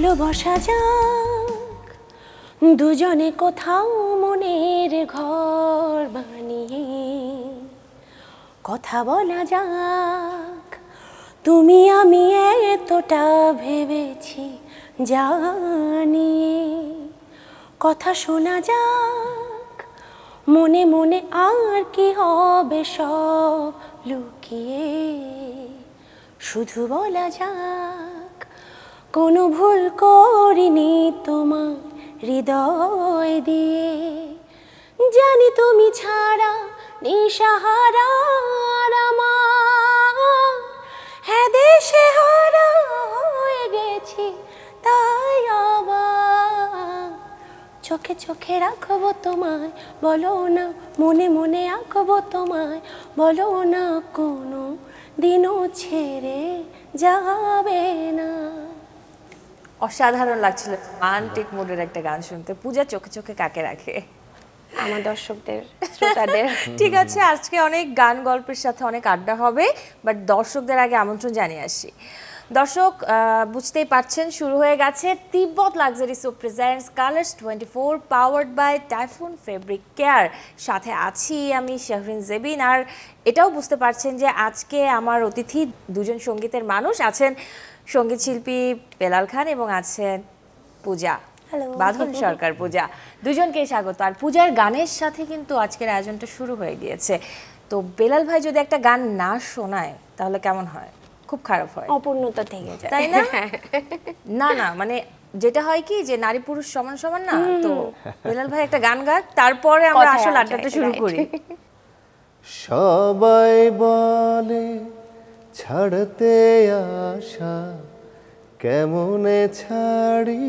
চলো বসা যাক দুজনে কোথাও মনের ঘর বানিয়ে, কথা বলা যাক তুমি আমি এতটা ভেবেছি জানি, কথা শোনা যাক মনে মনে আর কি হবে সব লুকিয়ে, শুধু বলা যাক কোনো ভুল করিনি তোমার হৃদয় দিয়ে, জানি তুমি ছাড়া নিশাহারা আমার, হ্যাঁ দেশে হারা হয়ে গেছি তাই আবার, চোখে চোখে রাখবো তোমায় বলো না, মনে মনে আঁকবো তোমায় বলো না, কোনো দিনও ছেড়ে যাবে না। অসাধারণ লাগছিল রোমান্টিক মুডের একটা গান শুনতে। পূজা চোখে চোখে কাকে রাখে? আমার দর্শকদের, শ্রোতাদের। ঠিক আছে, আজকে অনেক গান গল্পের সাথে অনেক আড্ডা হবে, বাট দর্শকদের আগে আমন্ত্রণ জানিয়ে আসি। দর্শক বুঝতেই পারছেন শুরু হয়ে গেছে Tibet luxury soap presents Colors 24 powered by Typhoon fabric care. সাথে আছি আমি শাহরিন জেবিন। আর এটাও বুঝতে পারছেন যে আজকে আমার অতিথি দুজন সঙ্গীতের মানুষ আছেন, সঙ্গীত শিল্পী বেলাল খান এবং আছেন পূজা বাঁধন সরকার। পূজা, দুজনকেই স্বাগত। আর পূজার গানের সাথে কিন্তু আজকের আয়োজনটা শুরু হয়ে গিয়েছে। তো বেলাল ভাই যদি একটা গান না শোনায় তাহলে কেমন হয়? খুব খারাপ হয়, অপূর্ণতা থেকে যায়, তাই না? না না, মানে যেটা হয় কি যে নারী পুরুষ সমান সমান না, তো বেলাল ভাই একটা গান গাক, তারপরে আমরা আসল আড্ডাটা শুরু করি। সবাই বলে ছাড়তে আশা কেমনে ছাড়ি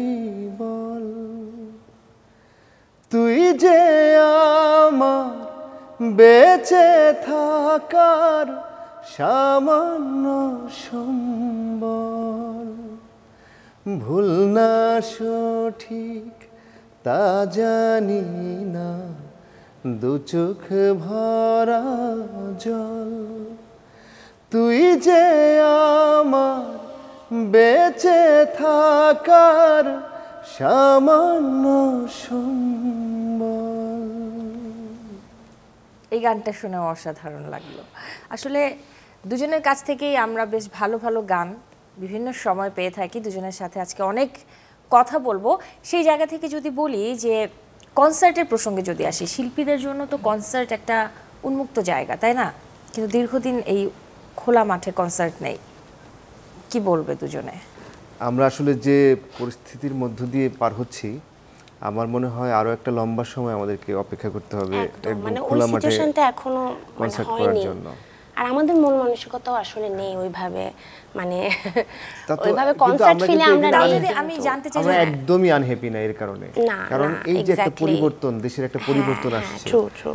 বল, তুই যে আমার বেঁচে থাকার সামান্য সম্বল, ভুল না সঠিক তা জানি না, দু চোখ ভরা জল, তুই যে আমার বেঁচে থাকার সামান্য সম্বল। এই গানটা শুনে অসাধারণ লাগলো। আসলে দুজনের কাছ থেকেই আমরা বেশ ভালো ভালো গান বিভিন্ন সময় পেয়ে থাকি। দুজনের সাথে আজকে অনেক কথা বলবো। সেই জায়গা থেকে যদি বলি যে কনসার্টের প্রসঙ্গে যদি আসি, শিল্পীদের জন্য তো কনসার্ট একটা উন্মুক্ত জায়গা, তাই না? কিন্তু দীর্ঘদিন এই খোলা মাঠে কনসার্ট নেই, কি বলবে দুজনে? আমরা আসলে যে পরিস্থিতির মধ্য দিয়ে পার হচ্ছি, আমার মনে হয় আরো একটা লম্বা সময় আমাদেরকে অপেক্ষা করতে হবে মানে ওই খোলা মাঠে সিচুয়েশনটা এখনো কনসার্ট করার জন্য। আর আমাদের মন মানসিকতাও আসলে নেই ওইভাবে, মানে ওইভাবে কনসার্ট ফিলে আমরা নেই। আমি জানতে চাই, আমরা একদমই আনহ্যাপি না এর কারণে, কারণ এই যে একটা পরিবর্তন, দেশের একটা পরিবর্তন আসছে,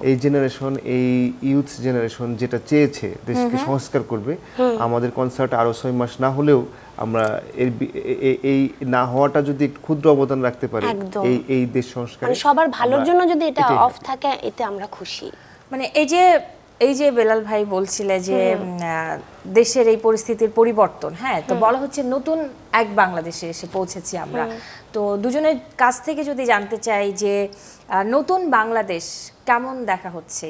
এই জেনারেশন, এই ইউথ জেনারেশন যেটা চেয়েছে দেশকে সংস্কার করবে, আমাদের কনসার্ট আরো 6 মাস না হলেও আমরা এই না হওয়াটা যদি ক্ষুদ্র অবদান রাখতে পারি এই দেশ সংস্কারে, সবার ভালোর জন্য যদি এটা অফ থাকে, এতে আমরা খুশি। মানে এই যে বেলাল ভাই বলছিলে যে দেশের এই পরিস্থিতির পরিবর্তন, হ্যাঁ, তো বলা হচ্ছে নতুন এক বাংলাদেশে এসে পৌঁছেছি আমরা। তো দুজনের কাছ থেকে যদি জানতে চাই যে নতুন বাংলাদেশ কেমন দেখা হচ্ছে,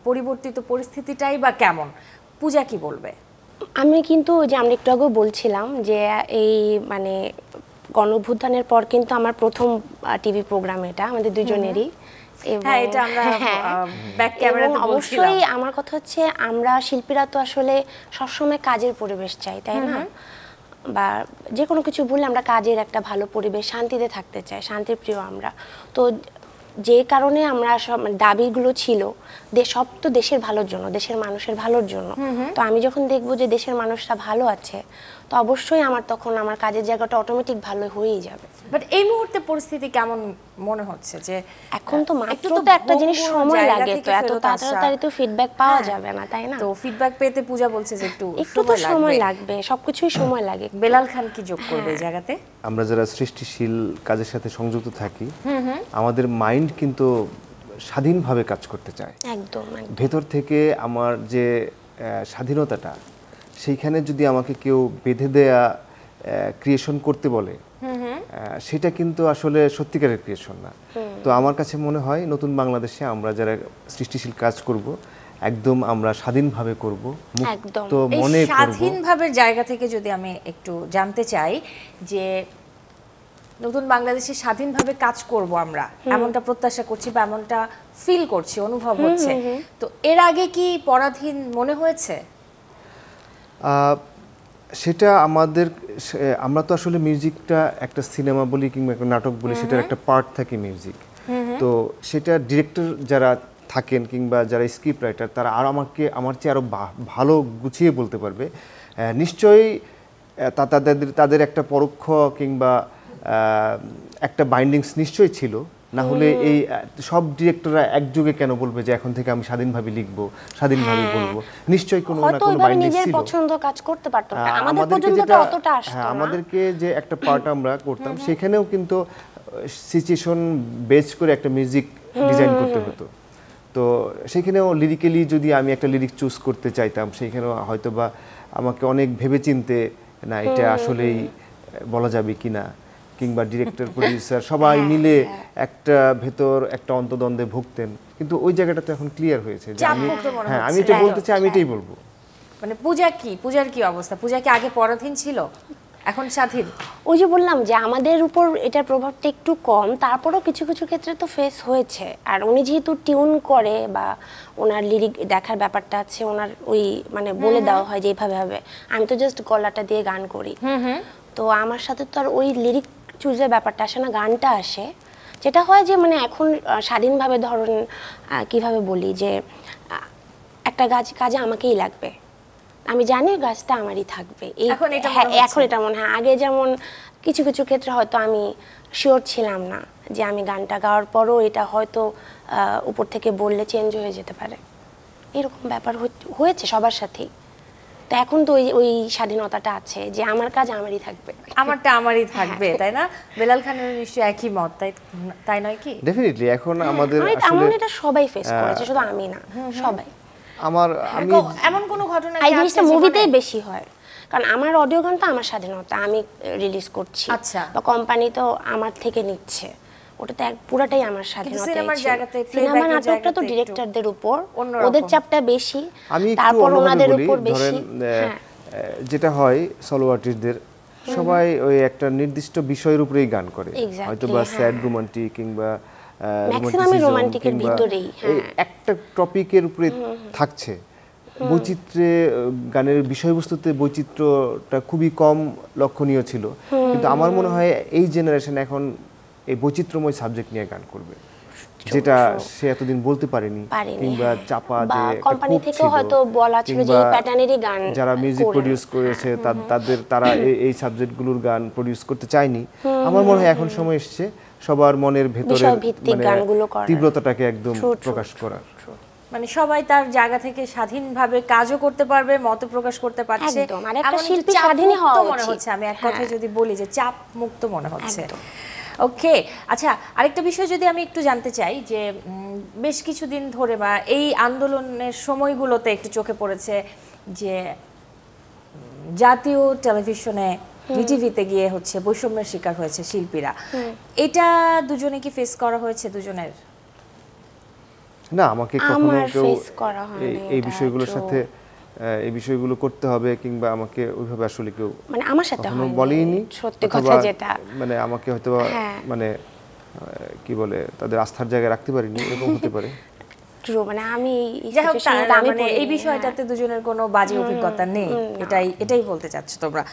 পরিবর্তিত পরিস্থিতিটাই বা কেমন, পূজা কি বলবে? আমি কিন্তু যে আমরা একটু আগে বলছিলাম যে এই মানে গণঅভ্যুত্থানের পর কিন্তু আমার প্রথম টিভি প্রোগ্রাম এটা আমাদের দুজনেরই। হ্যাঁ, এটা আমরা ব্যাক ক্যামেরাতে বলছিলাম। অবশ্যই আমার কথা হচ্ছে আমরা শিল্পীরা তো আসলে সবসময় কাজের পরিবেশ চাই, তাই না? বা যে কোনো কিছু বললে আমরা কাজের একটা ভালো পরিবেশ, শান্তিতে থাকতে চাই, শান্তির প্রিয় আমরা। তো যে কারণে আমরা সব দাবিগুলো ছিল সব তো দেশের ভালোর জন্য, দেশের মানুষের ভালোর জন্য। তো আমি যখন দেখবো যে দেশের মানুষরা ভালো আছে, তো অবশ্যই আমার তখন আমার কাজের জায়গাটা অটোমেটিক ভালো হয়েই যাবে। বাট এই মুহূর্তে পরিস্থিতি কেমন মনে হচ্ছে? যে এখন তো মাত্র তো একটা জিনিস সময় লাগে, তো এত তাড়াতাড়ি তো ফিডব্যাক পাওয়া যাবে না, তাই না? তো ফিডব্যাক পেতে পূজা বলছে যে একটু তো সময় লাগবে, সবকিছুই সময় লাগে। বেলাল খান কি যোগ করবে এই জায়গাতে? আমরা যারা সৃষ্টিশীল কাজের সাথে সংযুক্ত থাকি, আমাদের মাইন্ড কিন্তু স্বাধীনভাবে কাজ করতে চায় একদম। ভেতর থেকে আমার যে স্বাধীনতাটা, সেইখানে যদি আমাকে কেউ বেঁধে দেয়া ক্রিয়েশন করতে বলে, সেটা কিন্তু আসলে সত্যিকারের ক্রিয়েশন না। তো আমার কাছে মনে হয় নতুন বাংলাদেশে আমরা যারা সৃষ্টিশীল কাজ করব একদম আমরা স্বাধীনভাবে করব, মুক্ত মনে করব। স্বাধীনভাবের জায়গা থেকে যদি আমি একটু জানতে চাই যে নতুন বাংলাদেশে স্বাধীনভাবে কাজ করব আমরা এমনটা প্রত্যাশা করছি বা এমনটা ফিল করছি, অনুভব হচ্ছে, তো এর আগে কি পরাধীন মনে হয়েছে? সেটা আমরা তো আসলে মিউজিকটা একটা সিনেমা বলি কিংবা একটা নাটক বলি, সেটার একটা পার্ট থাকে মিউজিক। তো সেটা ডিরেক্টর যারা থাকেন কিংবা যারা স্ক্রিপ্ট রাইটার তারা আর আমার চেয়ে আরও ভালো গুছিয়ে বলতে পারবে। নিশ্চয়ই তাদের একটা পরোক্ষ কিংবা একটা বাইন্ডিংস নিশ্চয়ই ছিল, না হলে এই সব ডিরেক্টররা একযোগে কেন বলবে যে এখন থেকে আমি স্বাধীনভাবে লিখবো, স্বাধীনভাবে বলবো? নিশ্চয়ই কোনো না কোনো বাইন্ডিং ছিল। নিজের পছন্দ কাজ করতে পারতো না, আমাদের পর্যন্ত তো অতটা আসতো না। আমাদেরকে যে একটা পার্ট আমরা করতাম সেখানেও কিন্তু সিচুয়েশন বেস করে একটা মিউজিক ডিজাইন করতে হতো। তো সেখানেও লিরিক্যালি যদি আমি একটা লিরিক চুজ করতে চাইতাম, সেখানেও হয়তো বা আমাকে অনেক ভেবেচিন্তে না এটা আসলেই বলা যাবে কিনা, কিংবা ডিরেক্টর প্রোডিউসার সবাই মিলে একটা ভেতর একটা অন্তদ্বন্দ্বে ভুগতেন। কিন্তু ওই জায়গাটা তো এখন ক্লিয়ার হয়েছে যে আমি এটা বলতে চাই, আমি এটাই বলবো। মানে পূজার কি অবস্থা? পূজা কি আগে পরাধীন ছিল, এখন স্বাধীন? ওই যে বললাম যে আমাদের উপর এটার প্রভাবটা একটু কম, তারপরেও কিছু কিছু ক্ষেত্রে তো ফেস হয়েছে। আর উনি যেহেতু টিউন করে বা ওনার লিরিক দেখার ব্যাপারটা আছে, ওনার ওই মানে বলে দেওয়া হয় যে এইভাবে হবে, আমি তো জাস্ট গলাটা দিয়ে গান করি। তো আমার সাথে তো আর ওই লিরিক চুজের ব্যাপারটা আসে না, গানটা আসে। যেটা হয় যে মানে এখন স্বাধীনভাবে ধরুন কিভাবে বলি যে একটা কাজে আমাকেই লাগবে, আমি জানি গাছটা আমারই থাকবে, এখন এটা মনে হয়। আগে যেমন কিছু কিছু ক্ষেত্রে হয়তো আমি শিওর ছিলাম না যে আমি গানটা গাওয়ার পরও এটা হয়তো উপর থেকে বললে চেঞ্জ হয়ে যেতে পারে, এরকম ব্যাপার হয়েছে সবার সাথেই। তো এখন তো ওই স্বাধীনতাটা আছে যে আমার কাজ আমারই থাকবে, আমারটা আমারই থাকবে, তাই না? বেলাল খানের নিশ্চয়ই একই মত, তাই নয় কি? ডেফিনেটলি এখন আমাদের আসলে এটা সবাই ফেস করেছে, শুধু আমি না, সবাই। আমি এমন কোন ঘটনা এই জিনিসটা মুভিতেই বেশি হয়, কারণ আমার অডিও গানটা আমার স্বাধীনতা, আমি রিলিজ করছি, বা কোম্পানি তো আমার থেকে নিচ্ছে, ওটা তো পুরাটাই আমার স্বাধীনতা। সিনেমা নাটকটা তো ডিরেক্টরদের উপর, ওদের চাপটা বেশি, তারপর ওনাদের উপর বেশি। যেটা হয় সলো আর্টিস্টদের সবাই ওই একটা নির্দিষ্ট বিষয়ের উপরেই গান করে, হয়তো বা স্যাড রোমান্টিক কিংবা রোমান্টিকের ভিতরেই একটা টপিকের উপরে থাকছে। বৈচিত্র্যে গানের বিষয়বস্তুতে বৈচিত্র্যটা খুবই কম লক্ষণীয় ছিল, কিন্তু আমার মনে হয় এই জেনারেশন এখন এই বৈচিত্র্যময় সাবজেক্ট নিয়ে গান করবে, যেটা সে এতদিন বলতে পারেনি, কিংবা চাপা যে কোম্পানি থেকে হয়তো বলা ছিল যে এই প্যাটার্নেরই গান। যারা মিউজিক প্রোডিউস করেছে তারা এই সাবজেক্টগুলোর গান প্রোডিউস করতে চায়নি। আমার মনে হয় এখন সময় এসেছে সবার মনের ভেতরে তীব্রতাটাকে একদম প্রকাশ করার। মানে সবাই তার জায়গা থেকে স্বাধীনভাবে কাজও করতে পারবে, মত প্রকাশ করতে পারছে, আর একটা শিল্পী স্বাধীনই হওয়া মনে হচ্ছে। আমি এক কথায় যদি বলি যে চাপ মুক্ত মনে হচ্ছে। ওকে, আচ্ছা, আরেকটা বিষয় যদি আমি একটু জানতে চাই যে বেশ কিছুদিন ধরে বা এই আন্দোলনের সময়গুলোতে একটু চোখে পড়েছে যে জাতীয় টেলিভিশনে বিটিভিতে গিয়ে হচ্ছে বৈষম্যের শিকার হয়েছে শিল্পীরা। এটা দুজনে কি ফেস করা হয়েছে দুজনের? না, আমাকে কখনো কেউ এই বিষয়গুলোর সাথে এই বিষয়গুলো করতে হবে কিংবা আমাকে ওইভাবে আসলে কেউ মানে আমার সাথে কখনো বলেনি। সত্যি কথা যেটা মানে আমাকে হয়তো মানে কি বলে তাদের আস্থার জায়গায় রাখতে পারিনি, এরকম হতে পারে। মানে আমি এই বিষয়টাতে দুজনের কোনো বাজে অভিজ্ঞতা নেই, এটাই বলতে চাচ্ছ তোমরা?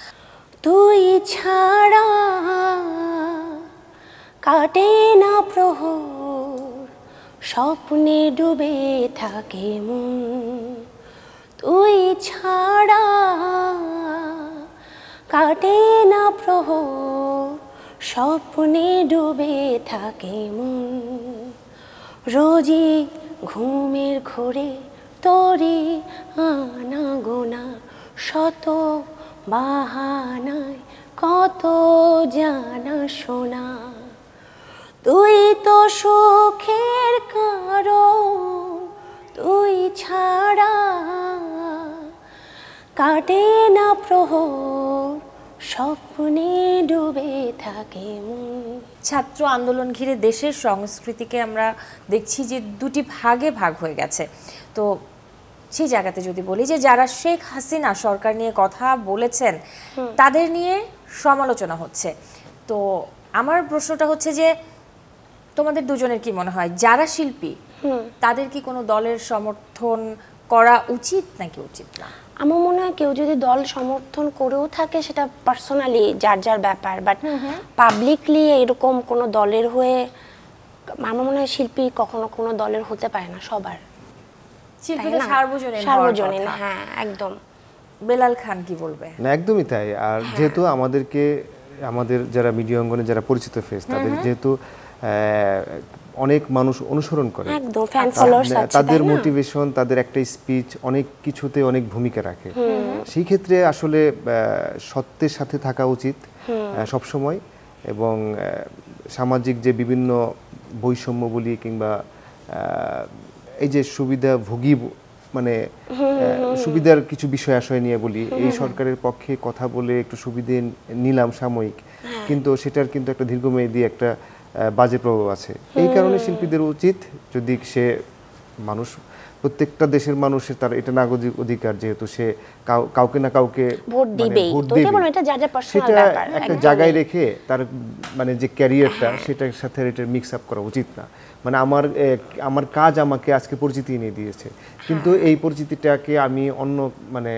তুই ছাড়া কাটে না প্রহর, স্বপ্নে ডুবে থাকে মন, তুই ছাড়া কাটে না প্রহর, স্বপ্নে ডুবে থাকে মন, রোজই ঘুমের ঘোরে তোরে আনা গোনা, শত বাহানায় কত জানা শোনা, তুই তো সুখের কারণ, তুই ছাড়া কাটে না প্রহর, স্বপ্নে ডুবে থাকে মন। ছাত্র আন্দোলন ঘিরে দেশের সংস্কৃতিকে আমরা দেখছি যে দুটি ভাগে ভাগ হয়ে গেছে। তো সেই জায়গাতে যদি বলি যে যারা শেখ হাসিনা সরকার নিয়ে কথা বলেছেন তাদের নিয়ে সমালোচনা হচ্ছে, তো আমার প্রশ্নটা হচ্ছে যে তোমাদের দুজনের কি মনে হয় যারা শিল্পী তাদের কি কোনো দলের সমর্থন করা উচিত নাকি উচিত না? আমার মনে হয় কেউ যদি দল সমর্থন করেও থাকে সেটা পার্সোনালি যার যার ব্যাপার, বাট পাবলিকলি এরকম কোনো দলের হয়ে আমার মনে হয় শিল্পী কখনো কোনো দলের হতে পারে না, সবার শিল্পীদের সার্বজনীন। হ্যাঁ একদম। বেলাল খান কি বলবে? না একদমই তাই। আর যেহেতু আমাদের যারা মিডিয়া অঙ্গনে যারা পরিচিত ফেস, তাদের যেহেতু অনেক মানুষ অনুসরণ করে, একদম ফ্যান ফলোয়ার্স আছে, তাদের মোটিভেশন, তাদের একটা স্পিচ অনেক কিছুতে অনেক ভূমিকা রাখে। সেই ক্ষেত্রে আসলে সত্যের সাথে থাকা উচিত সব সময়, এবং সামাজিক যে বিভিন্ন বৈষম্য বলি কিংবা এই যে সুবিধাভোগী মানে সুবিধার কিছু বিষয় আশয় নিয়ে বলি, এই সরকারের পক্ষে কথা বলে একটু সুবিধে নিলাম সাময়িক, কিন্তু সেটার কিন্তু একটা দীর্ঘমেয়াদী একটা বাজে প্রভাব আছে। এই কারণে শিল্পীদের উচিত, যদি সে মানুষ, প্রত্যেকটা দেশের মানুষের তার এটা নাগরিক অধিকার, যেহেতু সে কাউকে না কাউকে ভোট দিবে, সেটা একটা জায়গায় রেখে তার মানে যে ক্যারিয়ারটা সেটার সাথে এটা মিক্স আপ করা উচিত না। মানে আমার কাজ আমাকে আজকে পরিচিতি এনে দিয়েছে, কিন্তু এই পরিচিতিটাকে আমি অন্য মানে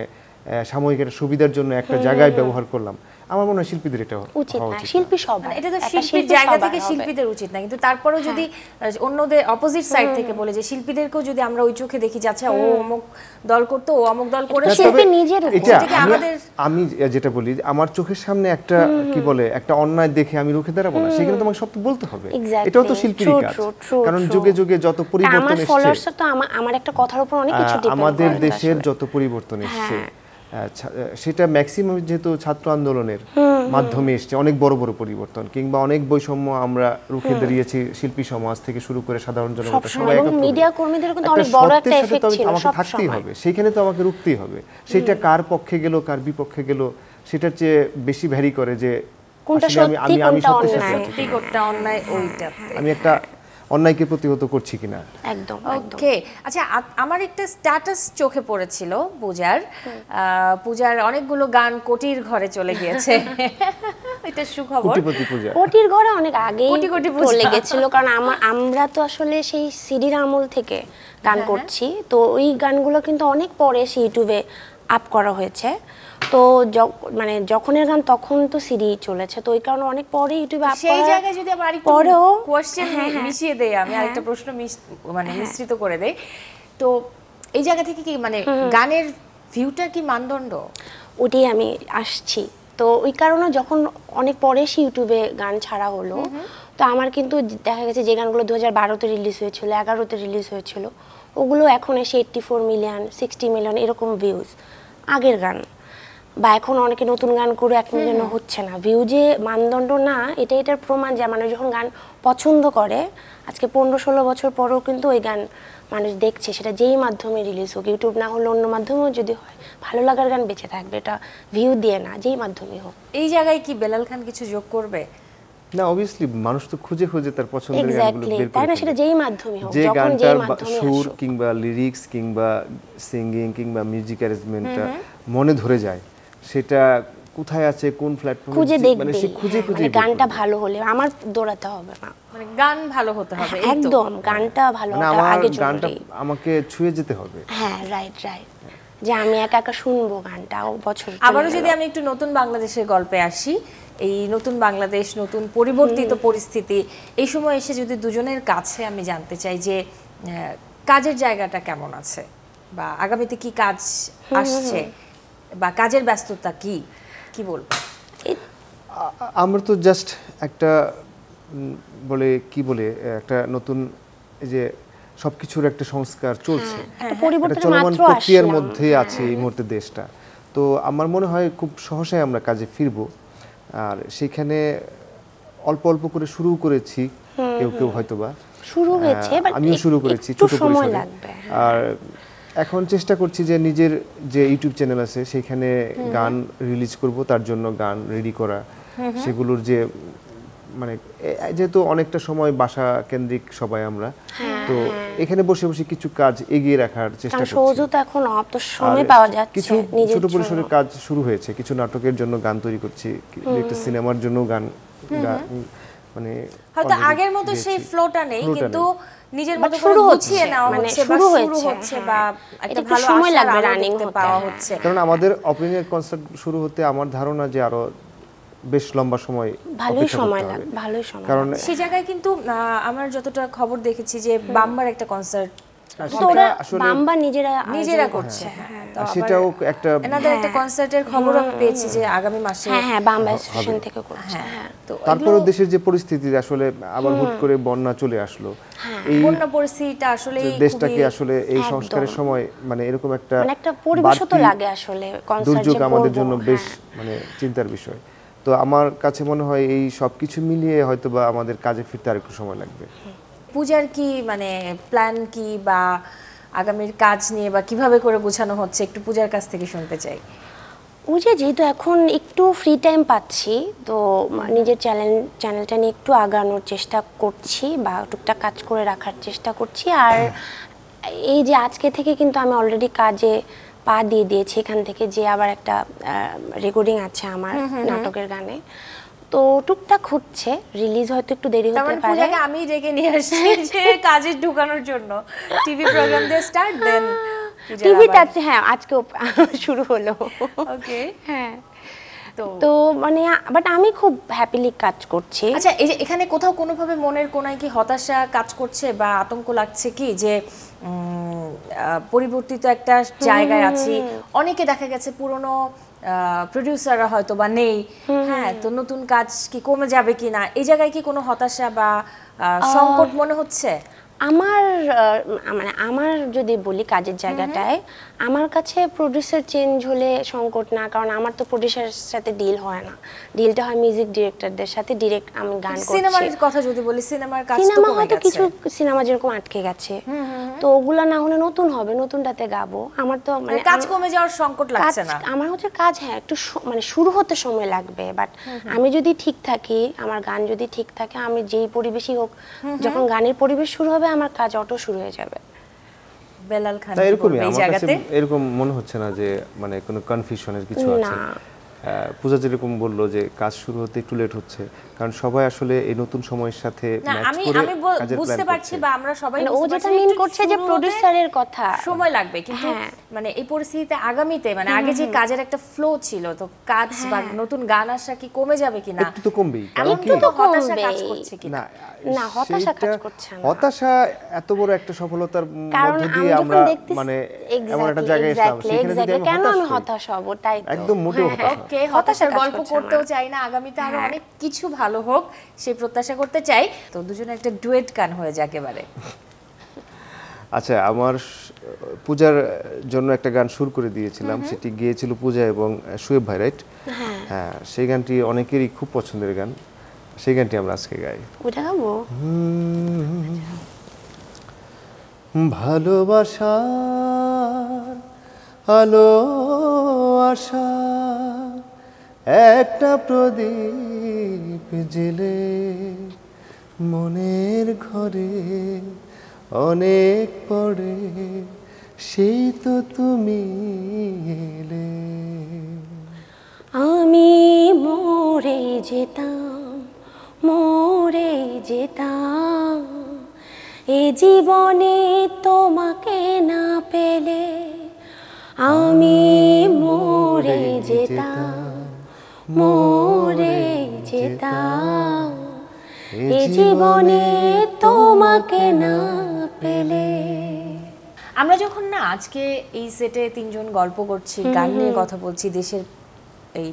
সাময়িক একটা সুবিধার জন্য একটা জায়গায় ব্যবহার করলাম, আমার মনে হয় শিল্পীদের এটা উচিত না। শিল্পী সবাই, এটা তো শিল্পীর জায়গা থেকে শিল্পীদের উচিত না, কিন্তু তারপরেও যদি অন্যদের অপোজিট সাইড থেকে বলে যে শিল্পীদেরকেও যদি আমরা ওই চোখে দেখি যে আচ্ছা ও অমুক দল করতো, ও অমুক দল করে, শিল্পী নিজের আমি যেটা বলি, আমার চোখের সামনে একটা কি বলে একটা অন্যায় দেখে আমি রুখে দাঁড়াবো না, সেখানে তোমাকে সব বলতে হবে। এটাও তো শিল্পীর কাজ, কারণ যুগে যুগে যত পরিবর্তন এসেছে, আমার একটা কথার উপর অনেক কিছু ডিপেন্ড করে। আমাদের দেশের যত পরিবর্তন এসেছে সেটা ম্যাক্সিমাম যেহেতু ছাত্র আন্দোলনের মাধ্যমে এসছে, অনেক বড় বড় পরিবর্তন কিংবা অনেক বৈষম্য আমরা রুখে দাঁড়িয়েছি, শিল্পী সমাজ থেকে শুরু করে সাধারণ জনগণ সবাই মিডিয়া কর্মীদের কিন্তু অনেক বড় একটা এফেক্ট ছিল, আমাকে থাকতেই হবে, সেইখানে তো আমাকে রুখতেই হবে। সেটা কার পক্ষে গেল কার বিপক্ষে গেল সেটার চেয়ে বেশি ভ্যারি করে যে কোনটা সত্যি কোনটা অন্যায়, আমি একটা অন্যায়কে প্রতিহত করছি কিনা। একদম। ওকে, আচ্ছা আমার একটা স্ট্যাটাস চোখে পড়েছিল পূজার অনেকগুলো গান কোটির ঘরে চলে গিয়েছে। এটা সুখবর। কোটির ঘরে অনেক আগে চলে গেছিল, কারণ আমরা তো আসলে সেই সিডির আমল থেকে গান করছি, তো ওই গানগুলো কিন্তু অনেক পরে ইউটিউবে আপ করা হয়েছে। তো মানে যখনের গান তখন তো সিডি চলেছে, তো ওই কারণে অনেক পরে ইউটিউবে আপ করা। সেই জায়গায় যদি আবার আরেকটু কোশ্চেন মিশিয়ে দেই, আমি আরেকটা প্রশ্ন মানে মিশ্রিত করে দেই, তো এই জায়গা থেকে কি মানে গানের ভিউটা কি মানদণ্ড? ওটাই আমি আসছি। তো ওই কারণে যখন অনেক পরে ইউটিউবে গান ছাড়া হলো, তো আমার কিন্তু দেখা গেছে যে গানগুলো 2012-তে রিলিজ হয়েছিল, 2011-তে রিলিজ হয়েছিল, ওগুলো এখন এসে 84 মিলিয়ন 60 মিলিয়ন এরকম ভিউজ। আগের গান বা এখন অনেকে নতুন গান করে 1 মিলিয়ন হচ্ছে না। ভিউ যে মানদণ্ড না, এটার প্রমাণ যে মানুষ যখন গান পছন্দ করে, আজকে 15-16 বছর পরেও কিন্তু ওই গান মানুষ দেখছে, সেটা যেই মাধ্যমে রিলিজ হোক, ইউটিউব না হলে অন্য মাধ্যমেও যদি হয়, ভালো লাগার গান বেঁচে থাকবে, এটা ভিউ দিয়ে না, যেই মাধ্যমে হোক। এই জায়গায় কি বেলাল খান কিছু যোগ করবে? না, অবভিয়াসলি মানুষ তো খুঁজে খুঁজে তার পছন্দের গানগুলো বের করে, তাই না? সেটা যেই মাধ্যমে হোক, যে গানটার সুর কিংবা লিরিক্স কিংবা সিঙ্গিং কিংবা মিউজিক অ্যারেঞ্জমেন্টটা মনে ধরে যায়, সেটা কোথায় আছে কোন প্ল্যাটফর্মে, মানে সে খুঁজে গানটা ভালো হলে আমার দৌড়াতে হবে না, মানে গান ভালো হতে হবে। একদম, গানটা ভালো হতে হবে, আগে গানটা আমাকে ছুঁয়ে যেতে হবে। হ্যাঁ, রাইট, যে আমি একা একা শুনবো গানটা বছর। আবারও যদি আমি একটু নতুন বাংলাদেশের গল্পে আসি, এই নতুন বাংলাদেশ, নতুন পরিবর্তিত পরিস্থিতি, এই সময় এসে যদি দুজনের কাছে আমি জানতে চাই যে কাজের জায়গাটা কেমন আছে, বা আগামীতে কি কাজ আসছে, বা কাজের ব্যস্ততা কি বলবো? আমরা তো জাস্ট একটা একটা নতুন এই যে সবকিছুর একটা সংস্কার চলছে, চলমান প্রক্রিয়ার মধ্যে আছে এই মুহূর্তে দেশটা। তো আমার মনে হয় খুব সহসাই আমরা কাজে ফিরবো। আর সেখানে অল্প অল্প করে শুরু করেছি, কেউ হয়তোবা শুরু হয়েছে, আমিও শুরু করেছি ছোট পরিসরে। আর এখন চেষ্টা করছি যে নিজের যে ইউটিউব চ্যানেল আছে সেখানে গান রিলিজ করব, তার জন্য গান রেডি করা, সেগুলোর যে মানে যেহেতু অনেকটা সময় বাসা কেন্দ্রিক সবাই আমরা, তো এখানে বসে বসে কিছু কাজ এগিয়ে রাখার চেষ্টা করছি। সহজে তো এখন অত সময় পাওয়া যাচ্ছে কিছু ছোট পরিসরে কাজ শুরু হয়েছে, কিছু নাটকের জন্য গান তৈরি করছি, একটা সিনেমার জন্য গান মানে হয়তো আগের মতো সেই ফ্লোটা নেই, কিন্তু নিজের মতো করে গুছিয়ে নেওয়া হচ্ছে বা শুরু হচ্ছে বা একটা ভালো সময় আশার লাগবে আলো রানিং দেখতে হতে পাওয়া হচ্ছে। কারণ আমাদের ওপেনিং এর কনসার্ট শুরু হতে আমার ধারণা যে আরো বেশ লম্বা সময় ভালোই সময় লাগবে, ভালোই সময়। কারণ সেই জায়গায় কিন্তু আমার যতটা খবর দেখেছি যে বাম্বার একটা কনসার্ট বাম্বা নিজেরা করছে, সেটাও একটা এনাদের একটা কনসার্টের খবর আমি পেয়েছি যে আগামী মাসে। হ্যাঁ, বাম্বা অ্যাসোসিয়েশন থেকে করছে। হ্যাঁ, তো তারপরে দেশের যে পরিস্থিতি আসলে আবার হুট করে বন্যা চলে আসলো, এই বন্যা পরিস্থিতিটা আসলে দেশটাকে আসলে এই সংস্কারের সময় মানে এরকম একটা পরিবেশ তো লাগে আসলে কনসার্ট দুর্যোগ আমাদের জন্য বেশ মানে চিন্তার বিষয়। তো আমার কাছে মনে হয় এই সবকিছু মিলিয়ে হয়তোবা আমাদের কাজে ফিরতে আর একটু সময় লাগবে। পূজার কি মানে প্ল্যান কি বা আগামীর কাজ নিয়ে বা কিভাবে করে গোছানো হচ্ছে, একটু পূজার কাছ থেকে শুনতে চাই। যেহেতু এখন একটু ফ্রি টাইম পাচ্ছি, তো নিজের চ্যানেলটা নিয়ে একটু আগানোর চেষ্টা করছি বা টুকটাক কাজ করে রাখার চেষ্টা করছি। আর এই যে আজকে থেকে কিন্তু আমি অলরেডি কাজে পা দিয়ে দিয়েছি, এখান থেকে যে আবার একটা রেকর্ডিং আছে আমার নাটকের গানে, তো টুকটাক হচ্ছে, রিলিজ হয়তো একটু দেরি হতে পারে। পূজাকে আমি ডেকে নিয়ে আসছি যে কাজে ঢোকানোর জন্য, টিভি প্রোগ্রাম দিয়ে স্টার্ট দেন টিভিতে আছে। হ্যাঁ, আজকে শুরু হলো। ওকে, হ্যাঁ, তো মানে বাট আমি খুব হ্যাপিলি কাজ করছি। আচ্ছা, এই যে এখানে কোথাও কোনোভাবে মনের কোনায় কি হতাশা কাজ করছে বা আতঙ্ক লাগছে কি যে পরিবর্তিত একটা জায়গায় আছি, অনেকে দেখা গেছে পুরনো প্রোডিউসাররা হয়তো বা নেই, হ্যাঁ, তো নতুন কাজ কি কমে যাবে কিনা, এই জায়গায় কি কোনো হতাশা বা সংকট মনে হচ্ছে? আমার যদি বলি কাজের জায়গাটায়, আমার কাছে প্রোডিউসার চেঞ্জ হলে সংকট না, কারণ আমার তো প্রোডিউসারের সাথে ডিল হয় না, ডিলটা হয় মিউজিক ডিরেক্টরদের সাথে। ডিরেক্ট আমি গান করছি। সিনেমার কথা যদি বলি, সিনেমার কাজ তো সিনেমা কমে হয়তো গেছে, কিছু সিনেমা যেরকম আটকে গেছে, তো ওগুলা না হলে নতুন হবে, নতুনটাতে গাবো। আমার তো মানে কাজ কমে যাওয়ার সংকট লাগছে না আমার হচ্ছে কাজ, হ্যাঁ, একটু মানে শুরু হতে সময় লাগবে, বাট আমি যদি ঠিক থাকি, আমার গান যদি ঠিক থাকে, আমি যেই পরিবেশই হোক, যখন গানের পরিবেশ শুরু হবে আমার কাজ অটো শুরু হয়ে যাবে। বেলাল খান এরকমই এই আমার জায়গাতে কাছে এরকম মনে হচ্ছে না যে মানে কোনো কনফিউশনের কিছু আছে। পূজা যেরকম বললো যে কাজ শুরু হতে একটু লেট হচ্ছে, কারণ সবাই আসলে এই নতুন সময়ের সাথে ম্যাচ করে কাজের বুঝতে প্ল্যান পারছি করছে। বা আমরা সবাই ও যেটা মিন করছে যে প্রোডিউসারের কথা সময় লাগবে, কিন্তু মানে এই পরিস্থিতিতে আগামীতে মানে আগে যে কাজের একটা ফ্লো ছিল, তো কাজ বা নতুন গান আসা কি কমে যাবে কিনা? একটু তো কমবেই, কারণ কি একটু তো হতাশা কাজ করছে কিনা? না, হতাশা কাজ করছে না। হতাশা এত বড় একটা সফলতার মধ্য দিয়ে আমরা মানে এমন একটা জায়গায় এসেছি, সেখানে যদি কেন আমি হতাশ হব? তাই তো একদম মোটেও হতাশা না। ওকে, হতাশার গল্প করতেও চাই না, আগামীতে আরো অনেক কিছু ভালো হোক সেই প্রত্যাশা করতে চাই। তো দুজনে একটা ডুয়েট গান হয়ে যাক এবারে। আচ্ছা, আমার পূজার জন্য একটা গান সুর করে দিয়েছিলাম, সেটি গেয়েছিল পূজা এবং শুয়েব ভাই, রাইট? হ্যাঁ, সেই গানটি অনেকেরই খুব পছন্দের গান, সেই গানটি আমরা আজকে গাই। ওটা গাবো। ভালোবাসার আলো আশা একটা প্রদীপ জেলে মনের ঘরে অনেক পরে সেই তো তুমি এলে। আমি মরে যেতাম এ জীবনে তোমাকে না পেলে। আমি মরে যেতাম এ জীবনে তোমাকে না পেলে। আমরা যখন না আজকে এই সেটে তিনজন গল্প করছি, গান নিয়ে কথা বলছি, দেশের এই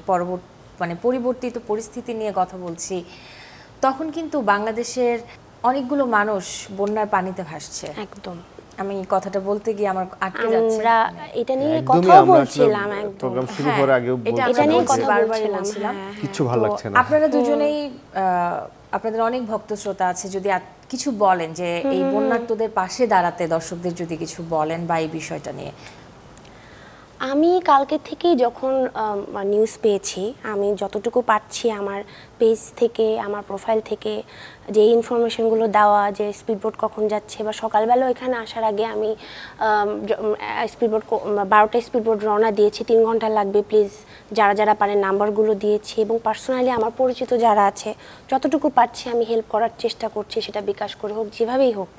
পরিবর্তিত পরিস্থিতি নিয়ে কথা বলছি, তখন কিন্তু বাংলাদেশের অনেকগুলো মানুষ বন্যার পানিতে ভাসছে। একদম, আমি কথাটা বলতে গিয়ে আমার আটকে যাচ্ছে। আমরা এটা নিয়ে কথা বলছিলাম, একদম প্রোগ্রাম শুরু করার আগেও এটা নিয়ে কথা বলছিলাম। কিছু ভালো লাগছে না। আপনারা দুজনেই আপনাদের অনেক ভক্ত শ্রোতা আছে, যদি কিছু বলেন যে এই বন্যার্তদের পাশে দাঁড়াতে দর্শকদের যদি কিছু বলেন বা এই বিষয়টা নিয়ে। আমি কালকে থেকেই যখন নিউজ পেয়েছি, আমি যতটুকু পাচ্ছি আমার পেজ থেকে, আমার প্রোফাইল থেকে যে ইনফরমেশনগুলো দেওয়া, যে স্পিডবোট কখন যাচ্ছে, বা সকালবেলা এখানে আসার আগে আমি স্পিডবোট 12টা স্পিডবোট রওনা দিয়েছি, 3 ঘন্টা লাগবে, প্লিজ যারা যারা পারেন নাম্বারগুলো দিয়েছি, এবং পার্সোনালি আমার পরিচিত যারা আছে যতটুকু পাচ্ছি আমি হেল্প করার চেষ্টা করছি, সেটা বিকাশ করে হোক, যেভাবেই হোক,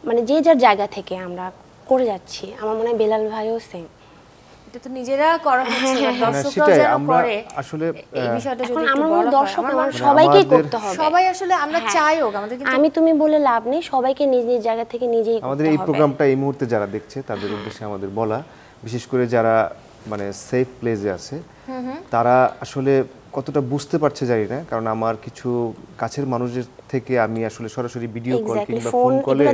মানে যে যার জায়গা থেকে আমরা করে যাচ্ছি। আমার মনে হয় বেলাল ভাইও সেম। এটা তো নিজেরা করা হচ্ছে, দর্শকরাও যেন করে আসলে এই বিষয়টা যদি একটু বলা হয়। দর্শক সবাইকেই করতে হবে, সবাই আসলে আমরা চাইও, আমাদের কিন্তু আমি তুমি বলে লাভ নেই, সবাইকে নিজ নিজ জায়গা থেকে নিজেই করতে হবে। আমাদের এই প্রোগ্রামটা এই মুহূর্তে যারা দেখছে তাদের উদ্দেশ্যে আমাদের বলা, বিশেষ করে যারা মানে সেফ প্লেসে আছে তারা আসলে কতটা বুঝতে পারছে জানি না, কারণ আমার কিছু কাছের মানুষদের থেকে আমি আসলে সরাসরি ভিডিও কল কিংবা ফোন কলে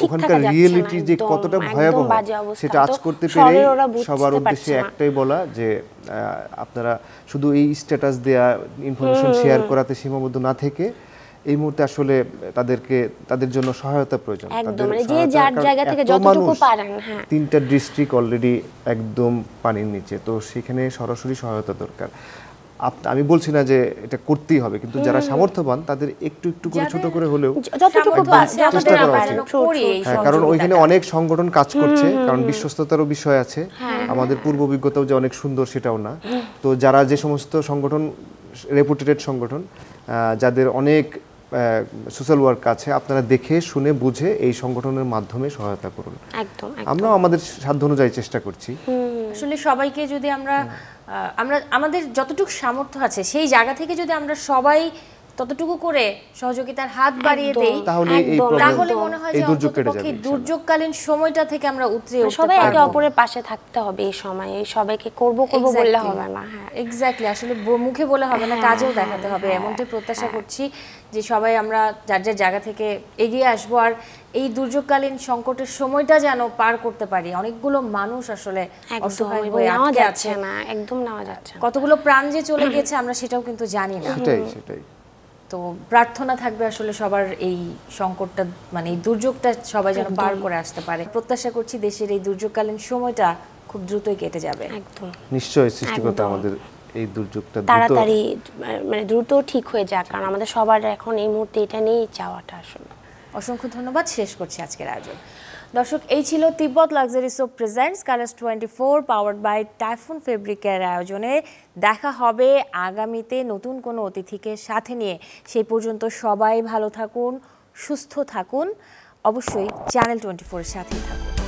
ওখানকার রিয়েলিটি যে কতটা ভয়াবহ সেটা আজ করতে পেরে সবার উদ্দেশ্যে একটাই বলা যে আপনারা শুধু এই স্ট্যাটাস দেয়া, ইনফরমেশন শেয়ার করাতে সীমাবদ্ধ না থেকে এই মুহূর্তে আসলে তাদের জন্য সহায়তা প্রয়োজন। একদম, মানে যে যার জায়গা থেকে যতটুকু পারেন। হ্যাঁ, 3টা ডিস্ট্রিক্ট অলরেডি একদম পানির নিচে, তো সেখানে সরাসরি সহায়তা দরকার। আমি বলছি না যে এটা করতেই হবে, কিন্তু যারা সামর্থ্যবান তাদের একটু একটু করে ছোট করে হলেও যতটুকু চেষ্টা করা উচিত। কারণ ওইখানে অনেক সংগঠন কাজ করছে, কারণ বিশ্বস্ততারও বিষয় আছে, আমাদের পূর্ব অভিজ্ঞতাও যে অনেক সুন্দর সেটাও না। তো যারা যে সমস্ত সংগঠন রেপুটেড সংগঠন, যাদের অনেক সোশ্যাল ওয়ার্ক আছে, আপনারা দেখে শুনে বুঝে এই সংগঠনের মাধ্যমে সহায়তা করুন। একদম, আমরা আমাদের সাধ্য অনুযায়ী চেষ্টা করছি। আসলে সবাইকে যদি আমরা আমাদের যতটুকু সামর্থ্য আছে সেই জায়গা থেকে যদি আমরা সবাই ততটুকু করে সহযোগিতার হাত বাড়িয়ে দেই, তাহলে মনে হয় যে অন্ততপক্ষে দুর্যোগকালীন সময়টা থেকে আমরা উতরে উঠতে পারবো। সবাই একে অপরের পাশে থাকতে হবে এই সময়ে, সবাইকে করব বললে হবে না। হ্যাঁ, এক্স্যাক্টলি, আসলে মুখে বলে হবে না, কাজেও দেখাতে হবে। এমনটাই প্রত্যাশা করছি যে সবাই আমরা যার যার জায়গা থেকে এগিয়ে আসবো, আর এই দুর্যোগকালীন সংকটের সময়টা যেন পার করতে পারি। অনেকগুলো মানুষ আসলে অসহায় হয়ে আটকে আছে, একদম নেওয়া যাচ্ছে, কতগুলো প্রাণ যে চলে গেছে আমরা সেটাও কিন্তু জানি না। সেটাই। তো প্রার্থনা থাকবে আসলে সবার এই সংকটটা, মানে এই দুর্যোগটা সবাই যেন পার করে আসতে পারে। প্রত্যাশা করছি দেশের এই দুর্যোগকালীন সময়টা খুব দ্রুতই কেটে যাবে। একদম, নিশ্চয়ই সৃষ্টিকর্তা আমাদের এই দুর্যোগটা তাড়াতাড়ি মানে দ্রুত ঠিক হয়ে যাক, কারণ আমাদের সবার এখন এই মুহূর্তে এটা নিয়েই চাওয়াটা আসলে। অসংখ্য ধন্যবাদ, শেষ করছি আজকের আয়োজন। দর্শক, এই ছিল Tibet luxury soap presents Colors 24 powered by Typhoon ফেব্রিকের আয়োজনে। দেখা হবে আগামীতে নতুন কোনো অতিথিকে সাথে নিয়ে। সেই পর্যন্ত সবাই ভালো থাকুন, সুস্থ থাকুন, অবশ্যই চ্যানেল 24 এর সাথেই থাকুন।